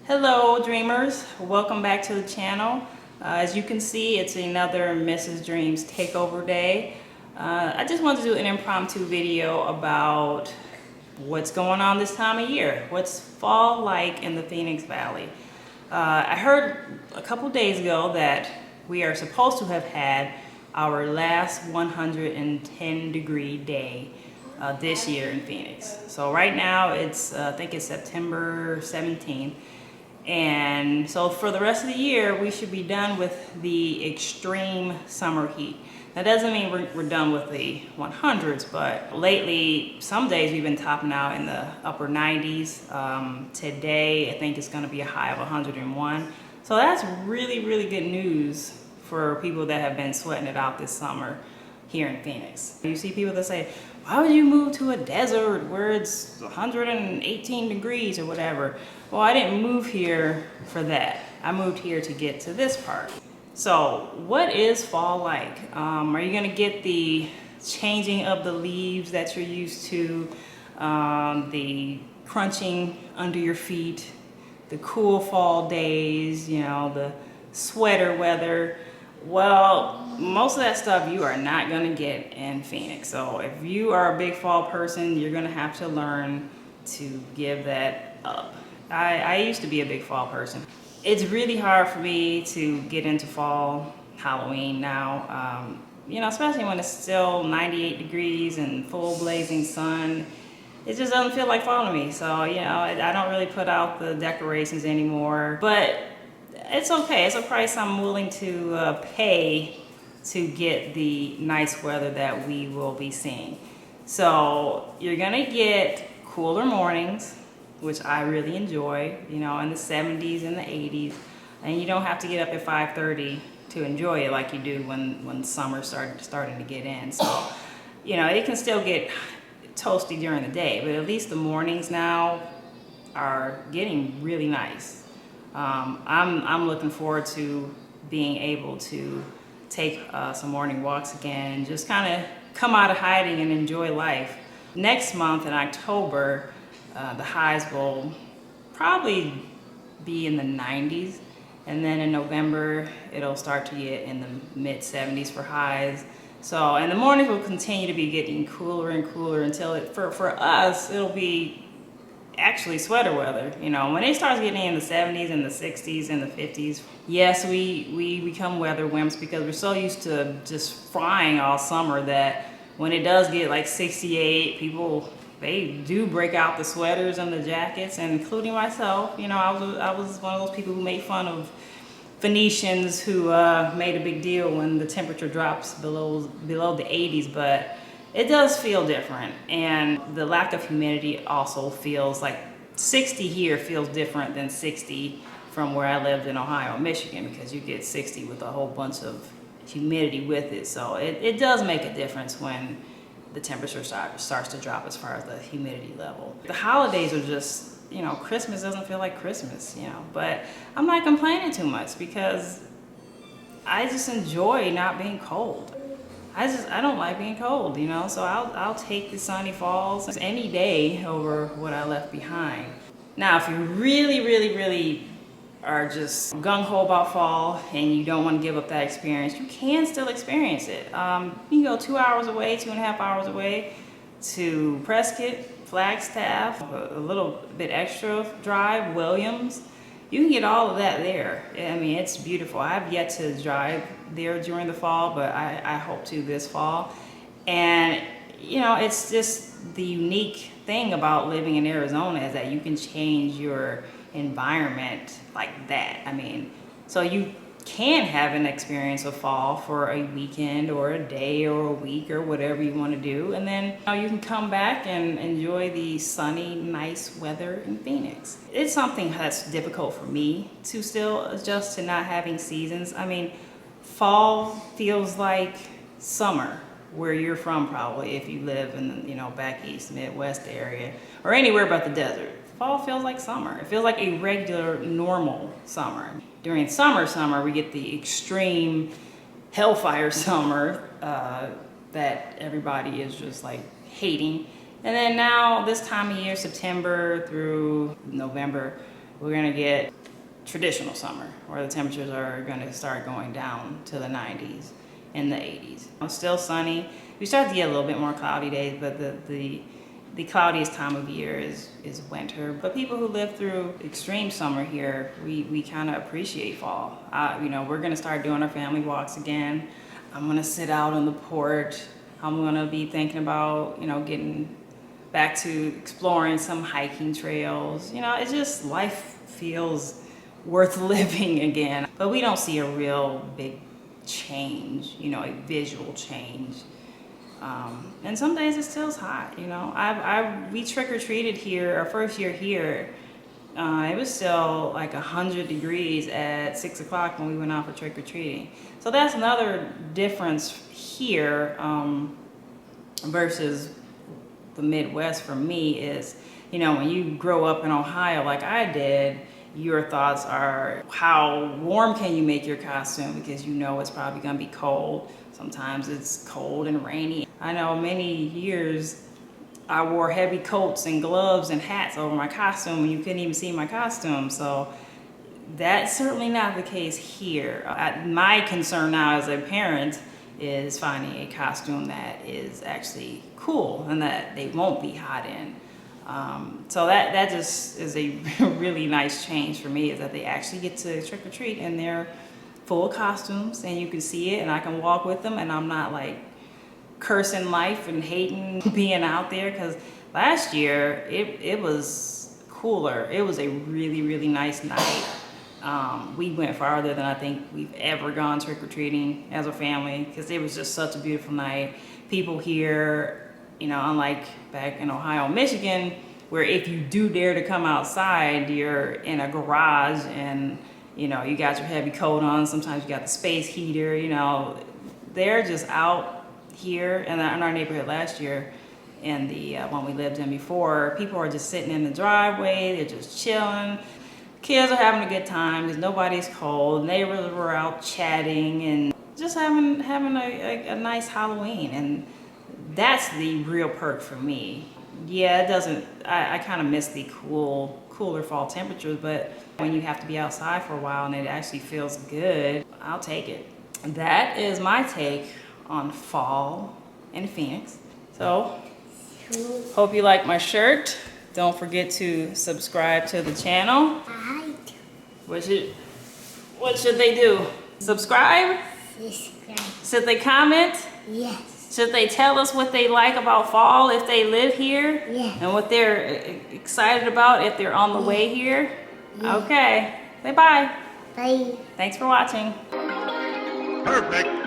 Hello dreamers, welcome back to the channel. As you can see, it's another Mrs. Dreams takeover day. I just wanted to do an impromptu video about what's going on this time of year. What's fall like in the Phoenix Valley? I heard a couple days ago that we are supposed to have had our last 110 degree day this year in Phoenix. So right now it's, I think it's September 17th. And so for the rest of the year, we should be done with the extreme summer heat. That doesn't mean we're done with the 100s, but lately, some days we've been topping out in the upper 90s. Today, I think it's gonna be a high of 101. So that's really, really good news for people that have been sweating it out this summer here in Phoenix. You see people that say, why would you move to a desert where it's 118 degrees or whatever? Well, I didn't move here for that. I moved here to get to this part. So what is fall like? Are you gonna get the changing of the leaves that you're used to, the crunching under your feet, the cool fall days, you know, the sweater weather? Well, most of that stuff you are not gonna get in Phoenix. So if you are a big fall person, you're gonna have to learn to give that up. I used to be a big fall person. It's really hard for me to get into fall Halloween now, you know, especially when it's still 98 degrees and full blazing sun. It just doesn't feel like fall to me. So, you know, I don't really put out the decorations anymore, but it's okay. It's a price I'm willing to pay to get the nice weather that we will be seeing. So you're gonna get cooler mornings, which I really enjoy, you know, in the 70s and the 80s. And you don't have to get up at 5:30 to enjoy it like you do when summer starting to get in. So, you know, it can still get toasty during the day, but at least the mornings now are getting really nice. I'm looking forward to being able to take some morning walks again and just kind of come out of hiding and enjoy life. Next month in October, the highs will probably be in the 90s, and then in November it'll start to get in the mid 70s for highs. So, and the mornings will continue to be getting cooler and cooler until for us it'll be actually sweater weather. You know, when it starts getting in the 70s and the 60s and the 50s, yes, we become weather wimps because we're so used to just frying all summer that when it does get like 68, people, they do break out the sweaters and the jackets, and including myself. You know, I was one of those people who made fun of Phoenicians who made a big deal when the temperature drops below the 80s, but it does feel different. And the lack of humidity also feels like 60 here feels different than 60 from where I lived in Ohio, Michigan, because you get 60 with a whole bunch of humidity with it. So it does make a difference when the temperature starts to drop as far as the humidity level. The holidays are just, you know, Christmas doesn't feel like Christmas, you know, but I'm not complaining too much because I just enjoy not being cold. I don't like being cold, you know, so I'll take the sunny falls any day over what I left behind. Now, if you really are just gung-ho about fall and you don't want to give up that experience, you can still experience it. You can go 2 hours away, 2.5 hours away to Prescott, Flagstaff, a little bit extra drive, Williams. You can get all of that there. I mean, it's beautiful. I've yet to drive there during the fall, but I hope to this fall. And, you know, it's just the unique thing about living in Arizona is that you can change your environment like that. I mean, so you can have an experience of fall for a weekend or a day or a week or whatever you want to do, and then you know, you can come back and enjoy the sunny, nice weather in Phoenix. It's something that's difficult for me to still adjust to not having seasons. I mean, fall feels like summer where you're from, probably if you live in, you know, back east, Midwest area, or anywhere but the desert. Fall feels like summer. It feels like a regular, normal summer. During summer, we get the extreme hellfire summer that everybody is just like hating. And then now this time of year, September through November, we're gonna get traditional summer where the temperatures are gonna start going down to the 90s and the 80s. It's still sunny. We start to get a little bit more cloudy days, but the cloudiest time of year is winter. But people who live through extreme summer here, we kind of appreciate fall. You know, we're gonna start doing our family walks again. I'm gonna sit out on the porch. I'm gonna be thinking about, you know, getting back to exploring some hiking trails. You know, it's just, life feels worth living again. But we don't see a real big change, you know, a visual change. And some days it still's hot, you know. We trick-or-treated here, our first year here. It was still like 100 degrees at 6 o'clock when we went out for trick-or-treating. So that's another difference here versus the Midwest for me is, you know, when you grow up in Ohio like I did, your thoughts are how warm can you make your costume, because you know it's probably gonna be cold. Sometimes it's cold and rainy. I know many years I wore heavy coats and gloves and hats over my costume and you couldn't even see my costume. So that's certainly not the case here. My concern now as a parent is finding a costume that is actually cool and that they won't be hot in. So that just is a really nice change for me, is that they actually get to trick or treat in their full costumes and you can see it and I can walk with them and I'm not like cursing life and hating being out there, because last year it was cooler. It was a really, really nice night. We went farther than I think we've ever gone trick-or-treating as a family, because it was just such a beautiful night. People here, you know, unlike back in Ohio, Michigan, where if you do dare to come outside, you're in a garage and, you know, you got your heavy coat on. Sometimes you got the space heater, you know. They're just out here in our neighborhood last year, and the one we lived in before, people are just sitting in the driveway. They're just chilling. Kids are having a good time because nobody's cold. Neighbors were out chatting and just having a nice Halloween, and that's the real perk for me. Yeah, it doesn't, I kind of miss the cooler fall temperatures, but when you have to be outside for a while and it actually feels good, I'll take it. That is my take on fall in Phoenix. So, hope you like my shirt. Don't forget to subscribe to the channel. What should they do? Subscribe? Subscribe. Should they comment? Yes. Should they tell us what they like about fall if they live here? Yeah. And what they're excited about if they're on the way here? Yeah. Okay. Say bye. Bye. Thanks for watching. Perfect.